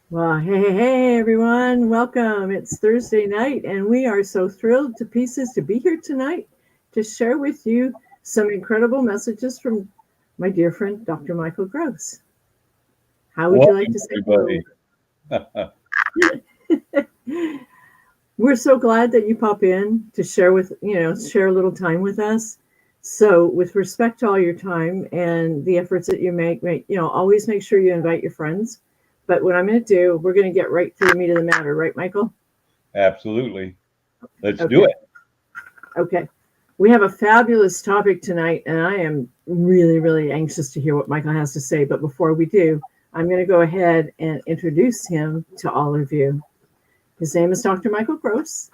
Well, hey, everyone. Welcome. It's Thursday night, and we are so thrilled to pieces to be here tonight to share with you some incredible messages from my dear friend, Dr. Michael Gross. How would you like Welcome, to say everybody. hello? We're so glad that you pop in to share share a little time with us. So, with respect to all your time and the efforts that you always make sure you invite your friends. But what I'm going to do, we're going to get right to the meat of the matter, right, Michael? Absolutely. Let's do Okay. it. Okay. We have a fabulous topic tonight, and I am really, really anxious to hear what Michael has to say. But before we do, I'm going to go ahead and introduce him to all of you. His name is Dr. Michael Gross,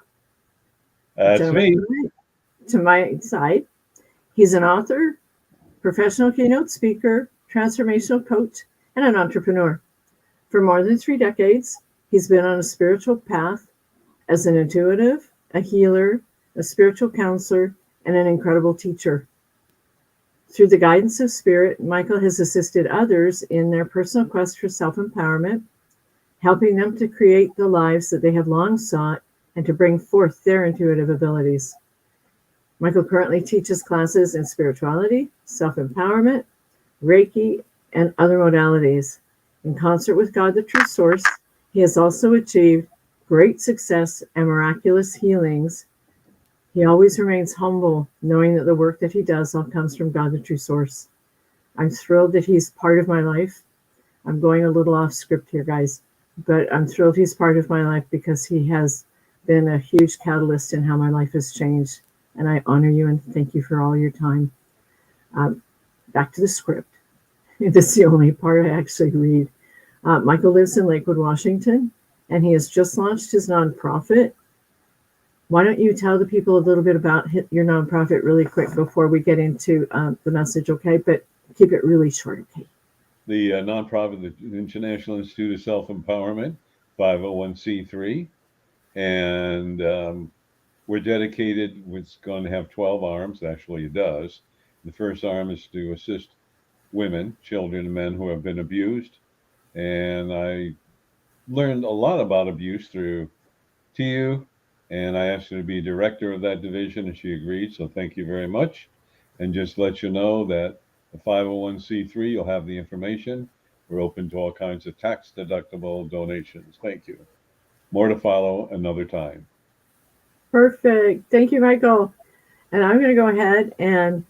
the That's gentleman me. to my side. He's an author, professional keynote speaker, transformational coach, and an entrepreneur. For more than 3 decades, he's been on a spiritual path as an intuitive, a healer, a spiritual counselor, and an incredible teacher. Through the guidance of spirit, Michael has assisted others in their personal quest for self empowerment, helping them to create the lives that they have long sought and to bring forth their intuitive abilities. Michael currently teaches classes in spirituality, self empowerment, Reiki, and other modalities. In concert with God, the true source, he has also achieved great success and miraculous healings. He always remains humble, knowing that the work that he does all comes from God, the true source. I'm thrilled that he's part of my life. I'm going a little off script here, guys, but I'm thrilled he's part of my life because he has been a huge catalyst in how my life has changed. And I honor you and thank you for all your time. Um, Back to the script. This is the only part I actually read. Michael lives in Lakewood, Washington, and he has just launched his nonprofit. Why don't you tell the people a little bit about your nonprofit really quick before we get into the message, okay? But keep it really short, okay? The nonprofit, the International Institute of Self Empowerment, 501c3. And we're dedicated, it's going to have 12 arms. Actually, it does. The first arm is to assist women, children, and men who have been abused. And I learned a lot about abuse through TU, and I asked her to be director of that division, and she agreed. So thank you very much. And just let you know that the 501c3, you'll have the information. We're open to all kinds of tax deductible donations. Thank you. More to follow another time. Perfect. Thank you, Michael. And I'm going to go ahead and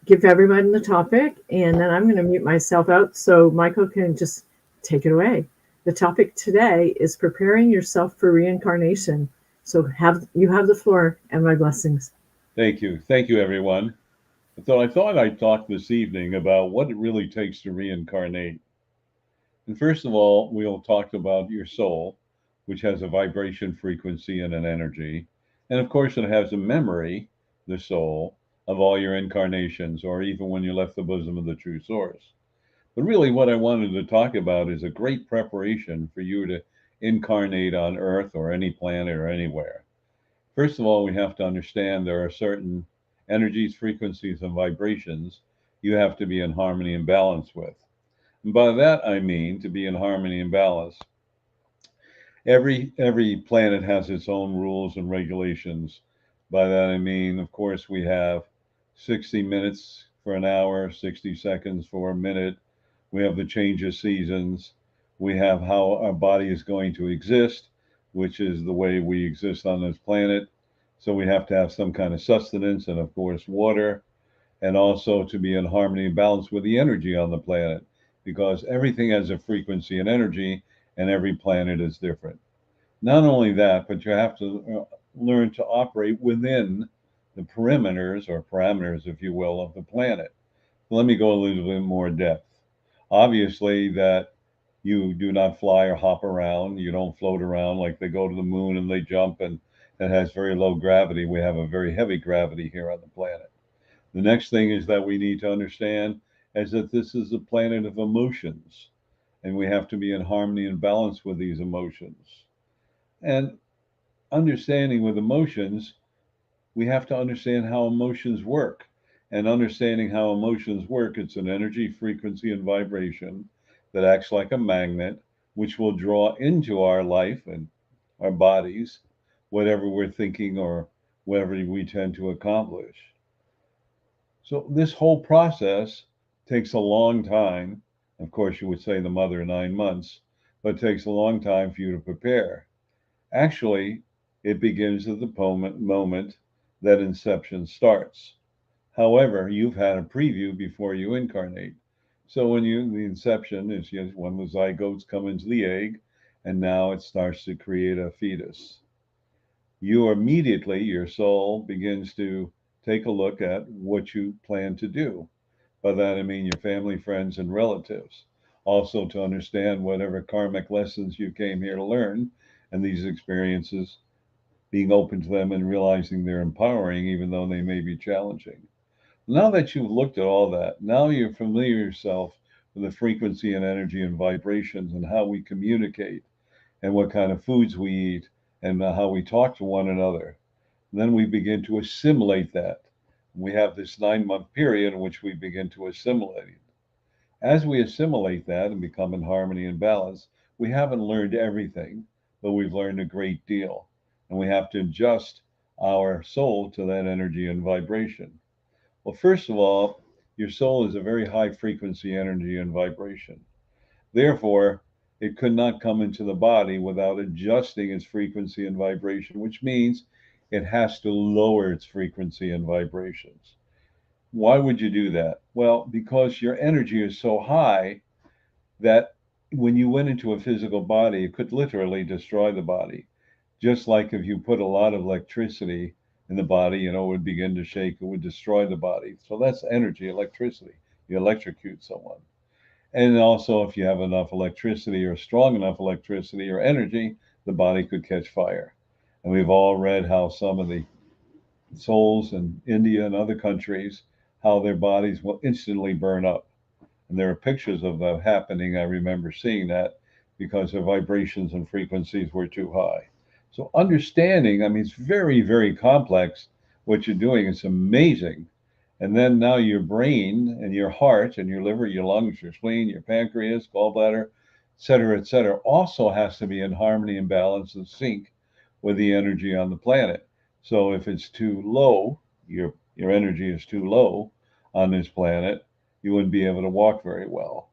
give everyone the topic, and then I'm going to mute myself out so Michael can just take it away. The topic today is preparing yourself for reincarnation. So have the floor and my blessings. Thank you. Thank you, everyone. So I thought I'd talk this evening about what it really takes to reincarnate. And first of all, we'll talk about your soul, which has a vibration frequency and an energy. And of course, it has a memory, the soul, of all your incarnations, or even when you left the bosom of the true source. But really, what I wanted to talk about is a great preparation for you to incarnate on Earth or any planet or anywhere. First of all, we have to understand there are certain energies, frequencies, and vibrations you have to be in harmony and balance with. And by that, I mean to be in harmony and balance. Every planet has its own rules and regulations. By that I mean, of course, we have 60 minutes for an hour, 60 seconds for a minute. We have the change of seasons. We have how our body is going to exist, which is the way we exist on this planet. So we have to have some kind of sustenance and, of course, water, and also to be in harmony and balance with the energy on the planet, because everything has a frequency and energy, and every planet is different. Not only that, but you have to learn to operate within the perimeters or parameters, if you will, of the planet. Let me go a little bit more depth. Obviously, that you do not fly or hop around. You don't float around like they go to the moon and they jump, and it has very low gravity. We have a very heavy gravity here on the planet. The next thing is that we need to understand is that this is a planet of emotions, and we have to be in harmony and balance with these emotions. And understanding with emotions, we have to understand how emotions work. And understanding how emotions work, it's an energy, frequency, and vibration that acts like a magnet, which will draw into our life and our bodies whatever we're thinking or whatever we tend to accomplish. So this whole process takes a long time. Of course, you would say the mother 9 months, but it takes a long time for you to prepare. Actually, it begins at the moment that inception starts. However, you've had a preview before you incarnate. So the inception is just when the zygotes come into the egg, and now it starts to create a fetus. You immediately, your soul begins to take a look at what you plan to do. By that I mean your family, friends, and relatives. Also to understand whatever karmic lessons you came here to learn, and these experiences, being open to them and realizing they're empowering, even though they may be challenging. Now that you've looked at all that, now you're familiar yourself with the frequency and energy and vibrations and how we communicate and what kind of foods we eat and how we talk to one another. And then we begin to assimilate that. We have this 9 month period in which we begin to assimilate it. As we assimilate that and become in harmony and balance, we haven't learned everything, but we've learned a great deal. And we have to adjust our soul to that energy and vibration. Well, first of all, your soul is a very high frequency energy and vibration. Therefore, it could not come into the body without adjusting its frequency and vibration, which means it has to lower its frequency and vibrations. Why would you do that? Well, because your energy is so high that when you went into a physical body, it could literally destroy the body. Just like if you put a lot of electricity in the body, it would begin to shake, it would destroy the body. So that's energy, electricity. You electrocute someone. And also, if you have enough electricity or strong enough electricity or energy, the body could catch fire. And we've all read how some of the souls in India and other countries, how their bodies will instantly burn up. And there are pictures of that happening. I remember seeing that because their vibrations and frequencies were too high. So understanding, I mean, it's very, very complex what you're doing. It's amazing. And then now your brain and your heart and your liver, your lungs, your spleen, your pancreas, gallbladder, et cetera, also has to be in harmony and balance and sync with the energy on the planet. So if it's too low, your energy is too low on this planet, you wouldn't be able to walk very well.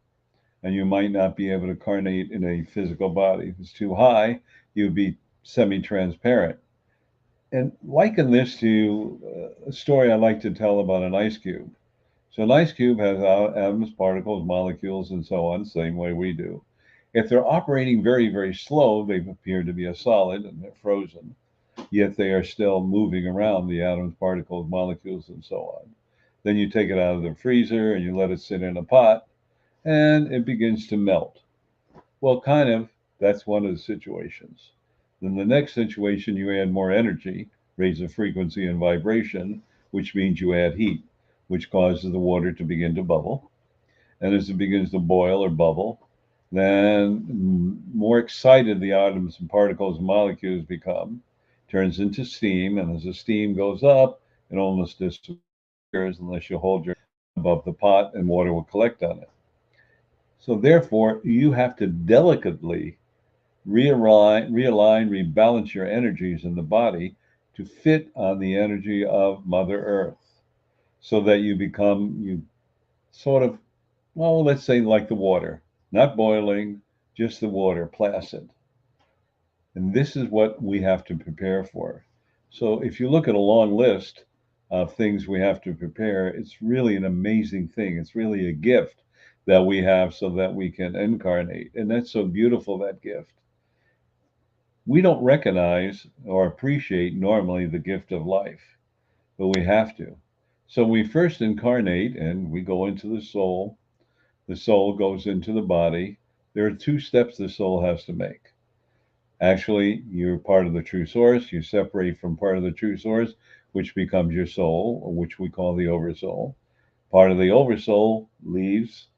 And you might not be able to incarnate in a physical body. If it's too high, you'd be semi-transparent. And liken this to a story I like to tell about an ice cube. So an ice cube has atoms, particles, molecules, and so on, same way we do. If they're operating very, very slow, they appear to be a solid and they're frozen, yet they are still moving around, the atoms, particles, molecules, and so on. Then you take it out of the freezer and you let it sit in a pot, and it begins to melt. Well, kind of, that's one of the situations. Then the next situation, you add more energy, raise the frequency and vibration, which means you add heat, which causes the water to begin to bubble. And as it begins to boil or bubble, then more excited the atoms and particles and molecules become, turns into steam. And as the steam goes up, it almost disappears unless you hold your above the pot and water will collect on it. So therefore, you have to delicately realign, rebalance your energies in the body to fit on the energy of Mother Earth so that you sort of, well, let's say like the water, not boiling, just the water, placid. And this is what we have to prepare for. So if you look at a long list of things we have to prepare, it's really an amazing thing. It's really a gift that we have so that we can incarnate. And that's so beautiful, that gift. We don't recognize or appreciate normally the gift of life, but we have to. So we first incarnate and we go into the soul. The soul goes into the body. There are 2 steps the soul has to make. Actually, you're part of the true source. You separate from part of the true source, which becomes your soul, or which we call the oversoul. Part of the oversoul leaves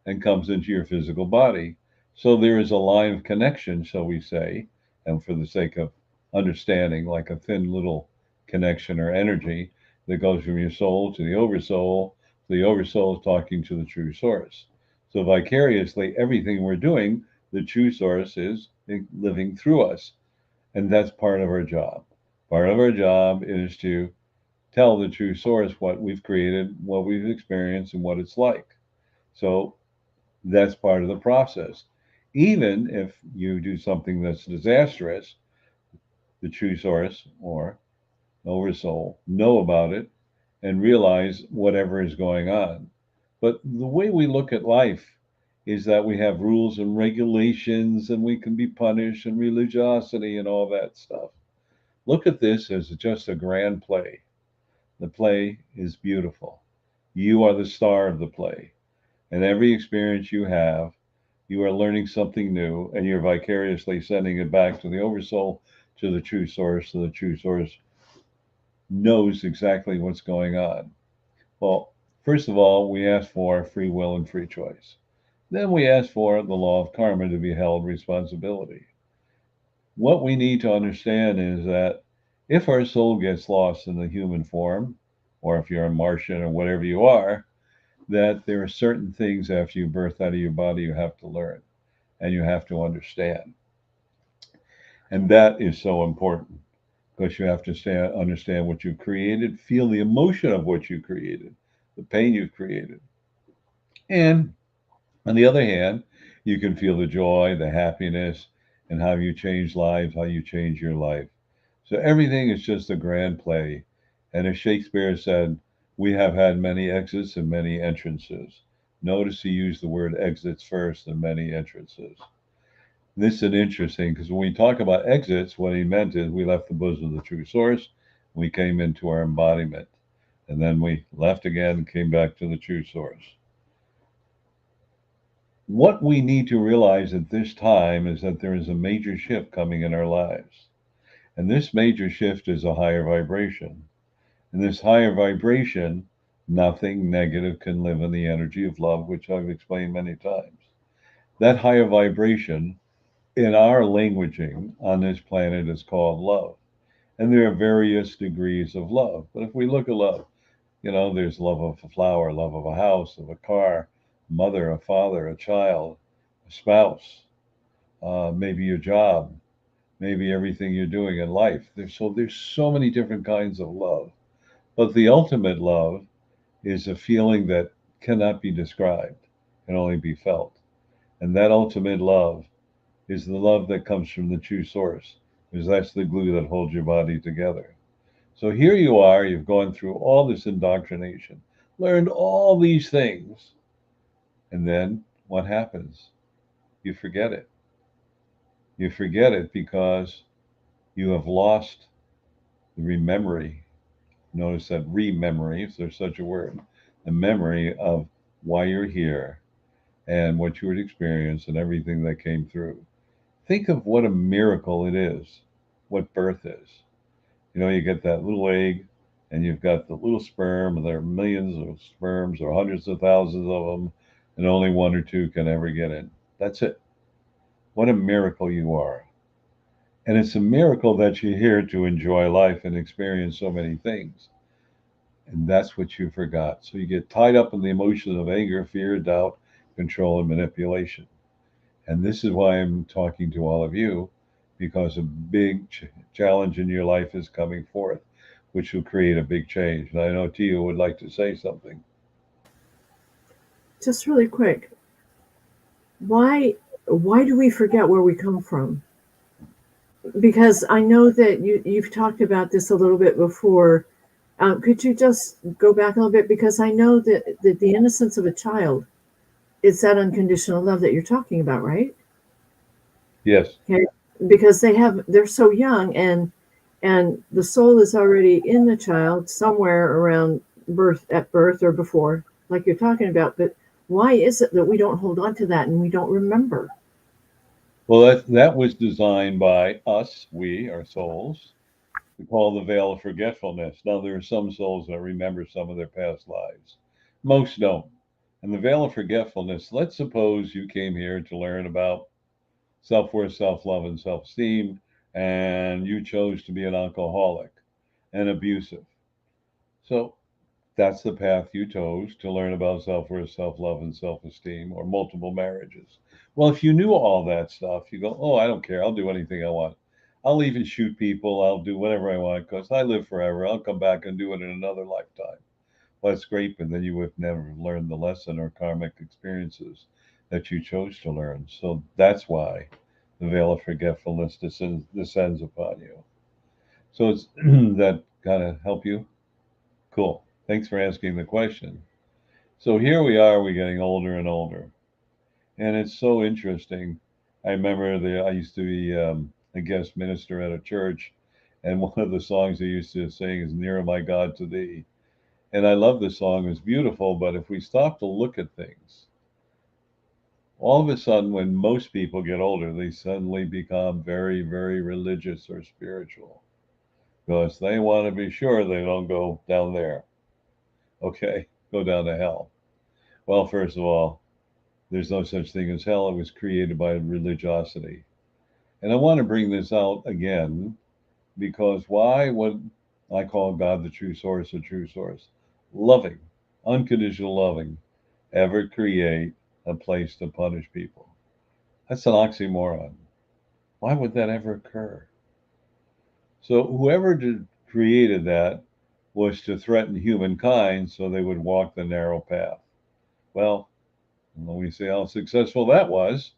and comes into your physical body. So there is a line of connection, shall we say, and for the sake of understanding, like a thin little connection or energy that goes from your soul to the oversoul. The oversoul is talking to the true source. So vicariously, everything we're doing, The true source is living through us. And that's part of our job. Part of our job is to tell the true source what we've created, what we've experienced, and what it's like. So that's part of the process. Even if you do something that's disastrous, the true source or oversoul know about it and realize whatever is going on. But the way we look at life is that we have rules and regulations and we can be punished and religiosity and all that stuff. Look at this as just a grand play. The play is beautiful. You are the star of the play. And every experience you have, you are learning something new and you're vicariously sending it back to the oversoul, to the true source, so the true source knows exactly what's going on. Well, first of all, we ask for free will and free choice. Then we ask for the law of karma to be held responsibility. What we need to understand is that if our soul gets lost in the human form, or if you're a Martian or whatever you are, that there are certain things after you birth out of your body you have to learn and you have to understand. And that is so important because you have to understand what you created, feel the emotion of what you created, the pain you created. And on the other hand, you can feel the joy, the happiness, and how you change lives, how you change your life. So everything is just a grand play. And as Shakespeare said, we have had many exits and many entrances. Notice he used the word exits first and many entrances. This is interesting because when we talk about exits, what he meant is we left the bosom of the true source, we came into our embodiment, and then we left again and came back to the true source. What we need to realize at this time is that there is a major shift coming in our lives. And this major shift is a higher vibration. And this higher vibration, nothing negative can live in the energy of love, which I've explained many times. That higher vibration in our languaging on this planet is called love. And there are various degrees of love. But if we look at love, there's love of a flower, love of a house, of a car, mother, a father, a child, a spouse, maybe your job, maybe everything you're doing in life. There's so many different kinds of love. But the ultimate love is a feeling that cannot be described, can only be felt. And that ultimate love is the love that comes from the true source, because that's the glue that holds your body together. So here you are, you've gone through all this indoctrination, learned all these things, and then what happens? You forget it. You forget it because you have lost the memory. Notice that re-memory, if there's such a word, the memory of why you're here and what you would experience and everything that came through. Think of what a miracle it is, what birth is. You get that little egg and you've got the little sperm, and there are millions of sperms or hundreds of thousands of them, and only one or two can ever get in. That's it. What a miracle you are. And it's a miracle that you're here to enjoy life and experience so many things. And that's what you forgot. So you get tied up in the emotions of anger, fear, doubt, control, and manipulation. And this is why I'm talking to all of you, because a big challenge in your life is coming forth, which will create a big change. And I know Tia would like to say something. Just really quick, why do we forget where we come from? Because I know that you've talked about this a little bit before. Could you just go back a little bit? Because I know that the innocence of a child is that unconditional love that you're talking about, right? Yes. Okay. Because they're so young, and the soul is already in the child somewhere around at birth or before, like you're talking about. But why is it that we don't hold on to that and we don't remember? Well, that was designed by us, we, our souls, to call the veil of forgetfulness. Now, there are some souls that remember some of their past lives. Most don't. And the veil of forgetfulness, let's suppose you came here to learn about self worth, self love, and self esteem, and you chose to be an alcoholic and abusive. So That's the path you chose to learn about self-worth, self-love, and self-esteem, or multiple marriages. Well, if you knew all that stuff, you go, oh, I don't care. I'll do anything I want. I'll even shoot people. I'll do whatever I want because I live forever. I'll come back and do it in another lifetime. Well, that's great, but then you would never learn the lesson or karmic experiences that you chose to learn. So that's why the veil of forgetfulness descends upon you. So it's that kind of help you? Cool. Thanks for asking the question. So here we are, we're getting older and older. And it's so interesting. I remember I used to be a guest minister at a church, and one of the songs they used to sing is Nearer My God to Thee. And I love the song, it's beautiful, but if we stop to look at things, all of a sudden, when most people get older, they suddenly become very, very religious or spiritual because they want to be sure they don't go down there. Okay, go down to hell. Well, first of all, there's no such thing as hell. It was created by religiosity. And I want to bring this out again because why would I call God the true source a true source? Loving, unconditional loving, ever create a place to punish people? That's an oxymoron. Why would that ever occur? So whoever created that was to threaten humankind so they would walk the narrow path. Well, when we see how successful that was,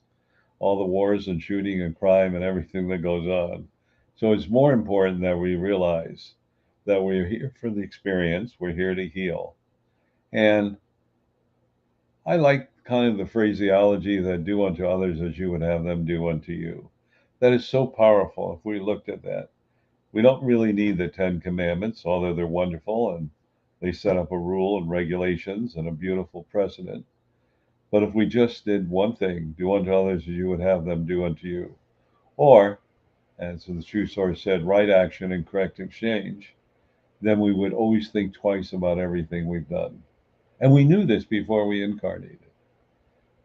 all the wars and shooting and crime and everything that goes on. So it's more important that we realize that we're here for the experience, we're here to heal. And I like kind of the phraseology that do unto others as you would have them do unto you. That is so powerful if we looked at that. We don't really need the Ten Commandments, although they're wonderful and they set up a rule and regulations and a beautiful precedent. But if we just did one thing, do unto others as you would have them do unto you, or, as the true source said, right action and correct exchange, then we would always think twice about everything we've done. And we knew this before we incarnated.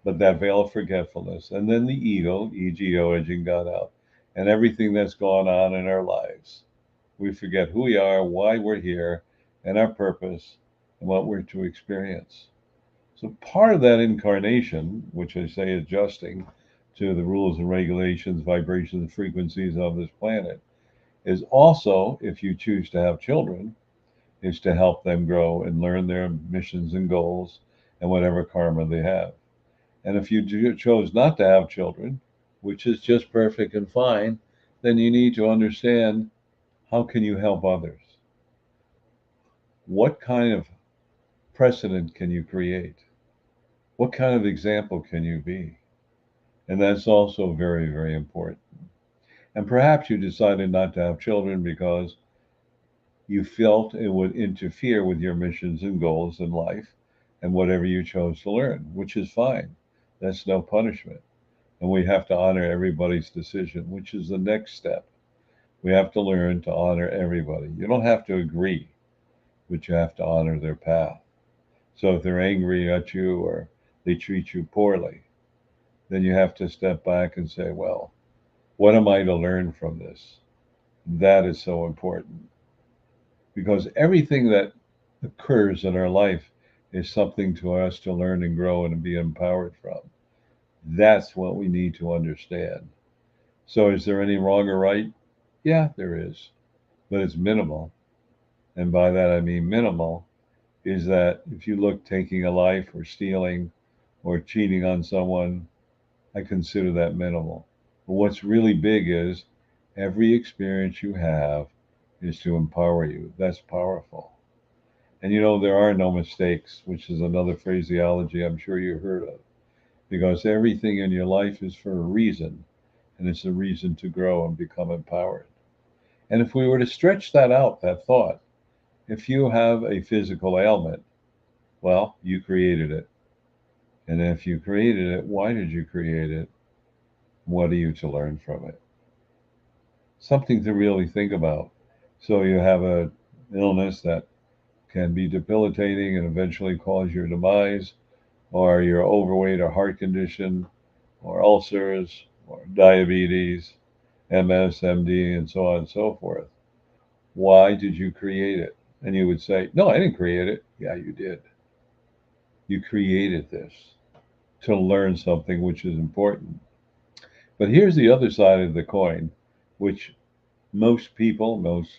But that veil of forgetfulness, and then the ego, edging God out, and everything that's gone on in our lives. We forget who we are, why we're here, and our purpose, and what we're to experience. So part of that incarnation, which I say adjusting to the rules and regulations, vibrations, and frequencies of this planet, is also, if you choose to have children, is to help them grow and learn their missions and goals and whatever karma they have. And if you chose not to have children, which is just perfect and fine, then you need to understand how can you help others? What kind of precedent can you create? What kind of example can you be? And that's also very, very important. And perhaps you decided not to have children because you felt it would interfere with your missions and goals in life and whatever you chose to learn, which is fine. That's no punishment. And we have to honor everybody's decision, which is the next step. We have to learn to honor everybody. You don't have to agree, but you have to honor their path. So if they're angry at you or they treat you poorly, then you have to step back and say, well, what am I to learn from this? That is so important because everything that occurs in our life is something to us to learn and grow and be empowered from. That's what we need to understand. So, is there any wrong or right? Yeah, there is, but it's minimal. And by that I mean minimal is that if you look taking a life or stealing or cheating on someone, I consider that minimal. But what's really big is every experience you have is to empower you. That's powerful. And there are no mistakes, which is another phraseology I'm sure you heard of, because everything in your life is for a reason, and it's a reason to grow and become empowered. And if we were to stretch that out, that thought, if you have a physical ailment, well, you created it. And if you created it, why did you create it? What are you to learn from it? Something to really think about. So you have an illness that can be debilitating and eventually cause your demise, or you're overweight or heart condition, or ulcers, or diabetes, MS, MD, and so on and so forth. Why did you create it? And you would say, no, I didn't create it. Yeah, you did. You created this to learn something which is important. But here's the other side of the coin, which most people, most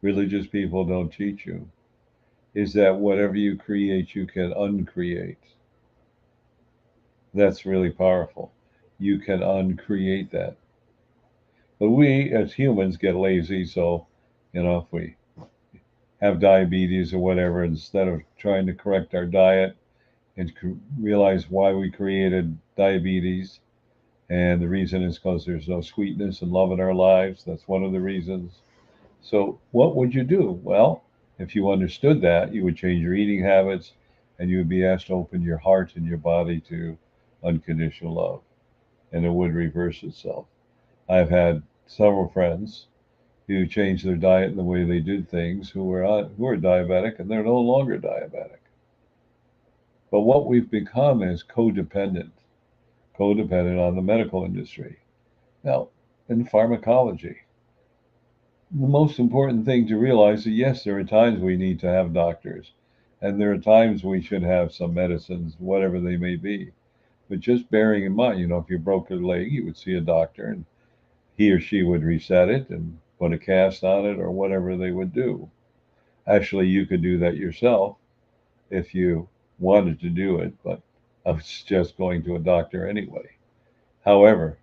religious people don't teach you, is that whatever you create, you can uncreate. That's really powerful. You can uncreate that. But we as humans get lazy, so if we have diabetes or whatever, instead of trying to correct our diet and realize why we created diabetes, and the reason is because there's no sweetness and love in our lives. That's one of the reasons. So, what would you do? Well, if you understood that, you would change your eating habits and you would be asked to open your heart and your body to unconditional love, and it would reverse itself. I've had several friends who changed their diet and the way they did things who are diabetic, and they're no longer diabetic. But what we've become is codependent on the medical industry. Now, in pharmacology, the most important thing to realize is yes, there are times we need to have doctors, and there are times we should have some medicines, whatever they may be. But just bearing in mind, if you broke your leg, you would see a doctor, and he or she would reset it and put a cast on it or whatever they would do. Actually, you could do that yourself if you wanted to do it, but I was just going to a doctor anyway. However,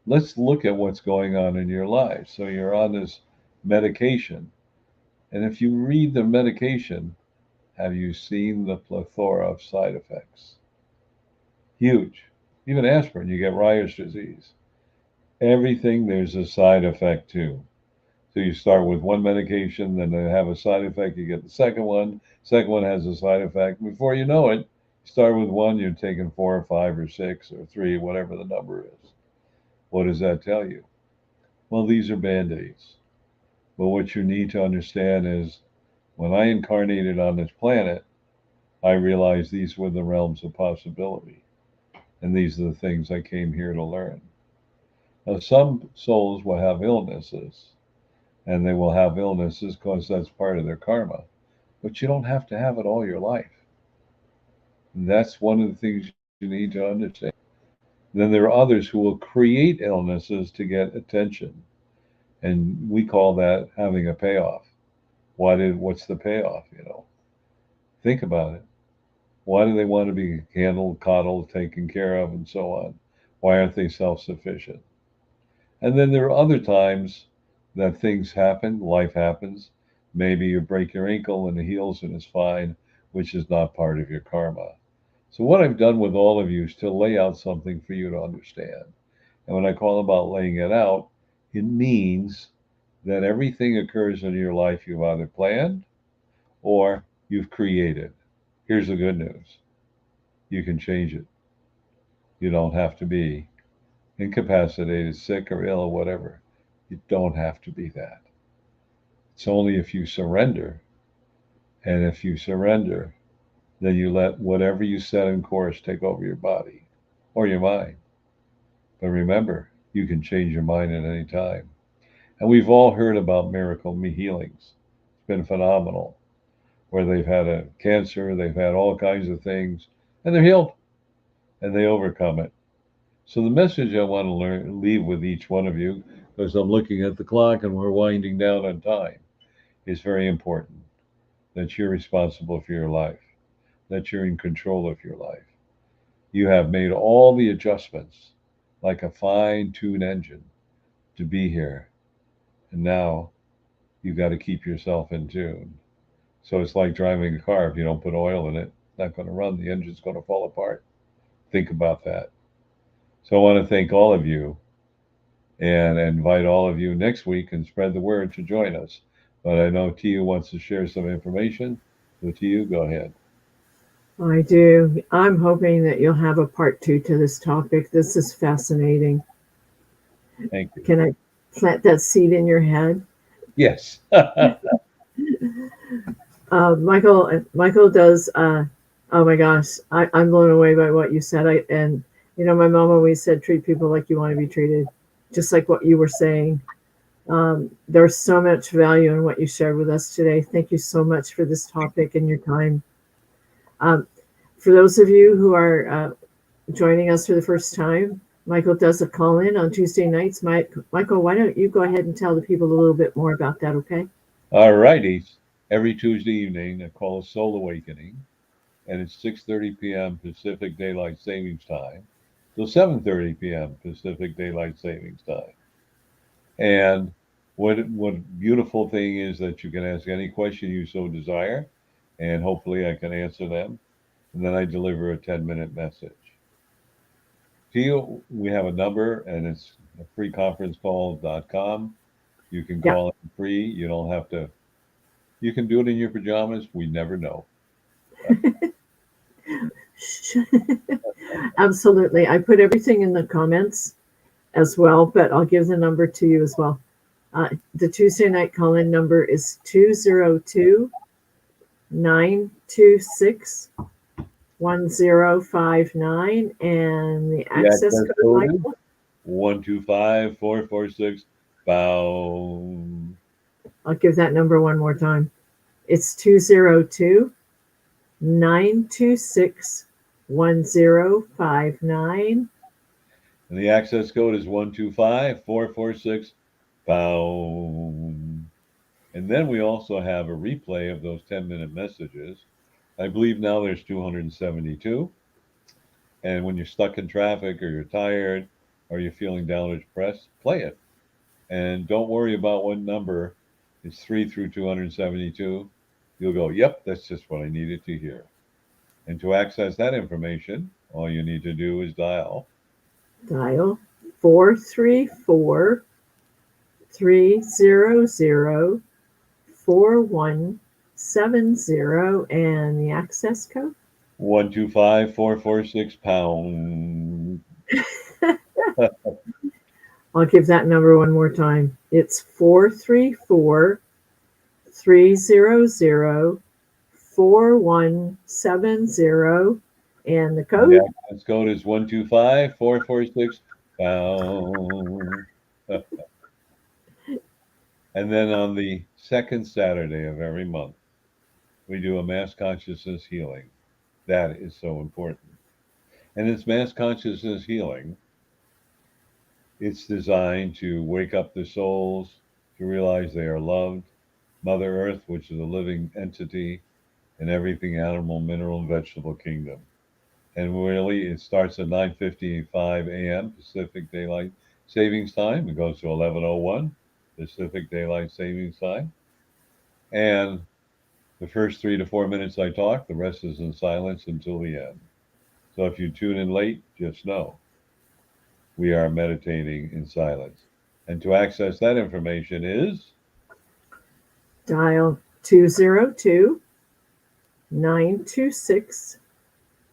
let's look at what's going on in your life. So you're on this medication, and if you read the medication, have you seen the plethora of side effects? Huge. Even aspirin, you get Raynaud's disease. Everything there's a side effect to. So you start with one medication, then they have a side effect, you get the second one. Second one has a side effect. Before you know it, you start with one, you're taking four or five or six or three, whatever the number is. What does that tell you? Well, these are band-aids. But what you need to understand is when I incarnated on this planet, I realized these were the realms of possibility. And these are the things I came here to learn. Now, some souls will have illnesses, and they will have illnesses because that's part of their karma. But you don't have to have it all your life. And that's one of the things you need to understand. Then there are others who will create illnesses to get attention. And we call that having a payoff. What's the payoff? Think about it. Why do they want to be handled, coddled, taken care of, and so on? Why aren't they self-sufficient? And then there are other times that things happen, life happens. Maybe you break your ankle and it heals and is fine, which is not part of your karma. So what I've done with all of you is to lay out something for you to understand. And when I call about laying it out, it means that everything occurs in your life you've either planned or you've created. Here's the good news. You can change it. You don't have to be incapacitated, sick or ill or whatever. You don't have to be that. It's only if you surrender. And if you surrender, then you let whatever you set in course take over your body or your mind. But remember, you can change your mind at any time. And we've all heard about miracle healings. It's been phenomenal. Where they've had a cancer, they've had all kinds of things, and they're healed and they overcome it. So the message I want to leave with each one of you, because I'm looking at the clock and we're winding down on time, is very important. That you're responsible for your life, that you're in control of your life. You have made all the adjustments like a fine-tuned engine to be here. And now you've got to keep yourself in tune. So it's like driving a car. If you don't put oil in it, it's not going to run. The engine's going to fall apart. Think about that. So I want to thank all of you and invite all of you next week and spread the word to join us. But I know Tia wants to share some information. So Tia, go ahead. I do. I'm hoping that you'll have a part two to this topic. This is fascinating. Thank you. Can I plant that seed in your head? Yes. Michael does. Oh my gosh, I'm blown away by what you said. My mom always said, treat people like you want to be treated, just like what you were saying. There's so much value in what you shared with us today. Thank you so much for this topic and your time. Um, for those of you who are joining us for the first time, Michael does a call in on Tuesday nights. Michael, why don't you go ahead and tell the people a little bit more about that, okay? All righty. Every Tuesday evening, I call it Soul Awakening, and it's 6:30 p.m. Pacific Daylight Savings Time till 7:30 p.m. Pacific Daylight Savings Time. And what beautiful thing is that you can ask any question you so desire, and hopefully I can answer them. And then I deliver a 10-minute message to you. We have a number, and it's freeconferencecall.com. You can Yeah. call it free. You don't have to. You can do it in your pajamas. We never know. Absolutely. I put everything in the comments as well, but I'll give the number to you as well. The Tuesday night call in number is 202 926 1059. And the The access access code, code is Michael? 125446 pound. I'll give that number one more time. It's 202 926 1059. And the access code is 125446 pound. And then we also have a replay of those 10-minute messages. I believe now there's 272. And when you're stuck in traffic or you're tired or you're feeling down or depressed, play it. And don't worry about what number is 3 through 272. You'll go, yep, that's just what I needed to hear. And to access that information, all you need to do is dial 434 300 4170. And the access code? 125446 pound. I'll give that number one more time. It's 434 300 4170. And the code? The access code is 125446 pound. And then on the second Saturday of every month, we do a mass consciousness healing. That is so important. And it's mass consciousness healing. It's designed to wake up the souls, to realize they are loved. Mother Earth, which is a living entity, and everything animal, mineral, and vegetable kingdom. And really, it starts at 9:55 a.m. Pacific Daylight Savings Time. It goes to 11:01 Pacific Daylight Savings Time. And the first 3 to 4 minutes I talk, the rest is in silence until the end. So if you tune in late, just know we are meditating in silence. And to access that information is Dial 202 926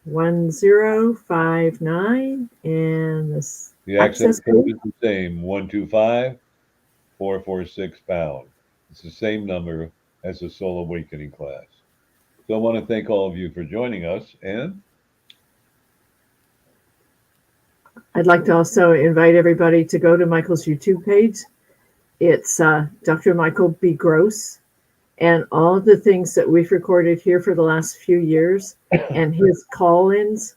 1059. And the access code is the same 125446 pound. It's the same number as the Soul Awakening class. So I want to thank all of you for joining us. And I'd like to also invite everybody to go to Michael's YouTube page. It's Dr. Michael B. Gross, and all of the things that we've recorded here for the last few years and his call-ins,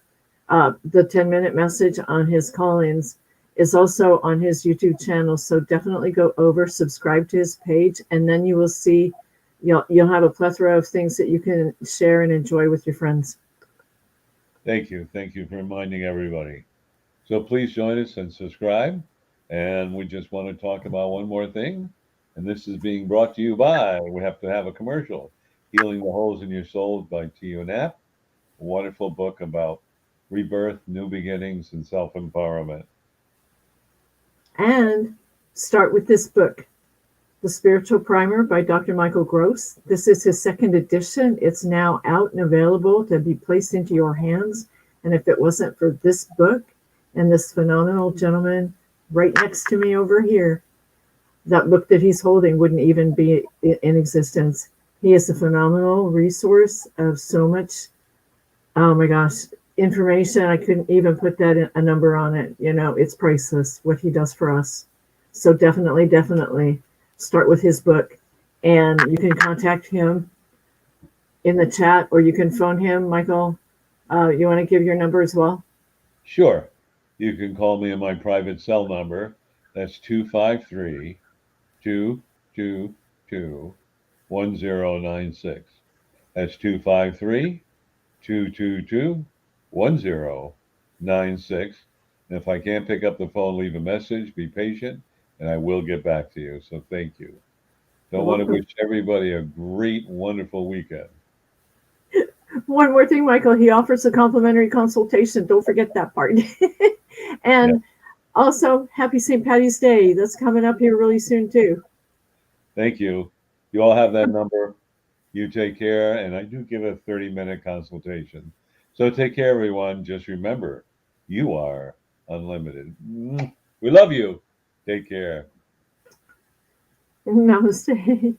the 10-minute message on his call-ins is also on his YouTube channel. So definitely go over, subscribe to his page, and then you will see, you'll have a plethora of things that you can share and enjoy with your friends. thank you. Thank you for reminding everybody. So please join us and subscribe. And we just want to talk about one more thing. And this is being brought to you by, we have to have a commercial, Healing the Holes in Your Soul by T.U. Knapp, a wonderful book about rebirth, new beginnings, and self-empowerment. And start with this book, The Spiritual Primer by Dr. Michael Gross. This is his second edition. It's now out and available to be placed into your hands. And if it wasn't for this book and this phenomenal gentleman right next to me over here, that book that he's holding wouldn't even be in existence. He is a phenomenal resource of so much, oh my gosh, information. I couldn't even put that a number on it. It's priceless what he does for us. So definitely start with his book. And you can contact him in the chat or you can phone him. Michael, you want to give your number as well? Sure. You can call me on my private cell number. That's 253 222 1096. That's 253 222 1096. And if I can't pick up the phone, leave a message, be patient, and I will get back to you. So thank you. You're Don't want to welcome. wish everybody a great, wonderful weekend. One more thing, Michael, he offers a complimentary consultation. Don't forget that part. Yeah. And also, happy St. Patty's Day. That's coming up here really soon, too. Thank you. You all have that number. You take care. And I do give a 30-minute consultation. So take care, everyone. Just remember, you are unlimited. We love you. Take care. Namaste.